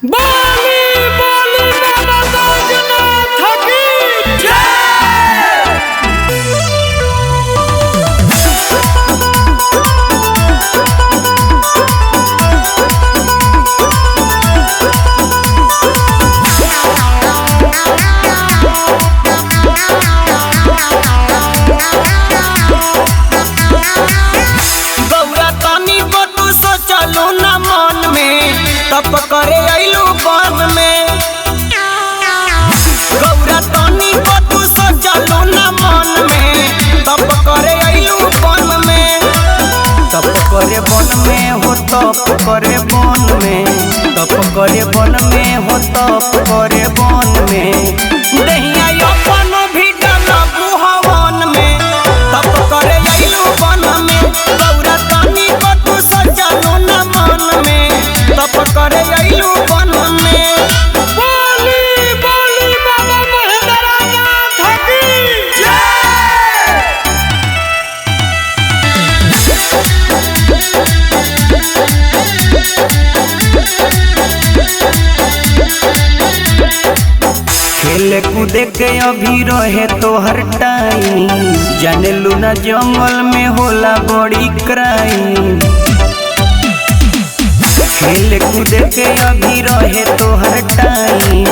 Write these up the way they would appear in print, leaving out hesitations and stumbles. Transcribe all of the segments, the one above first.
बोली बोली बाबा बैजनाथ की जय। गौरा तनी को तू सोचलू न मन में तप करे अइलू बन में। गौरा तनी को तू सोचलू न मन में तप करे अइलू बन में। तप करे बन में हो तप करे बन में, तप करे बन में हो तप करे बन में। दहिया अपन भी डलबू हवन में तप करे अइलू बन में। गौरा तनी को तू सोचलू न मन में तप करे अइलू बन में। बोली बोली बाबा महेंद्रनाथ की जय। खेले कूदे के अभी रहे तोहर टाइम, जाने लू ना जंगल में होला बड़ी क्राइम। खेले कूदे के अभी रहे तोहर टाइम,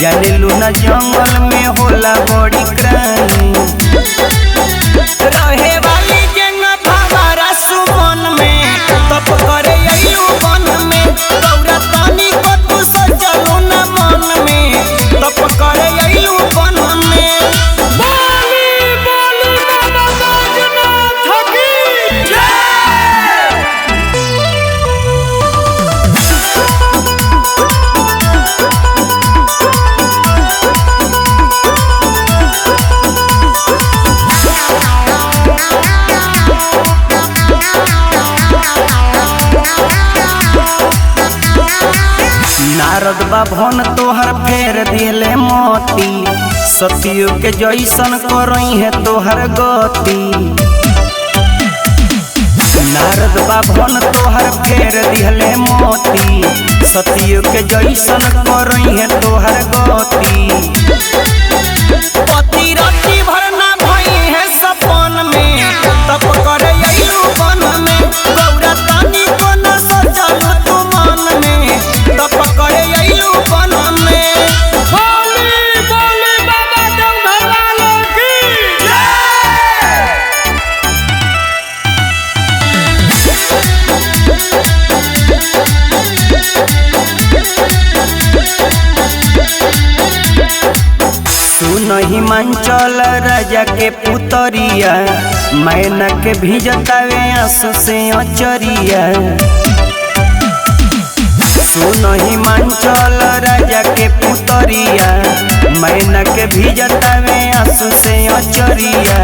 जाने लू ना जंगल में होला बड़ी क्राइम। रहे वाली जंग भवारा सुमन में तप करे अइलू बन में। गौरा तनी को तू सोचलू न मन में तप करे अइलू बन में। बोली बोली बाबा बैजनाथ की जय। नारद बाभन तोहर फेर दिले मोती, सतियो के जैसन करई है तोहर गति। नारद बाभन तोहर फेर दिले मोती, सतियो के जैसन करई है तोहर गति। पति रति भरना भई है सपन में तप करे अइलू बन में। गौरा तनी को न सोचलू तू मन में तप करे अइलू बन में। बोली बोली बाबा देवघर की जय। सुन हिमांचल राजा के पुतरिया, मैना के भिजतावे आंसू से अचरिया। सुन हिमांचल राजा के पुतरिया, मैना के भिजतावे आंसू से अचरिया।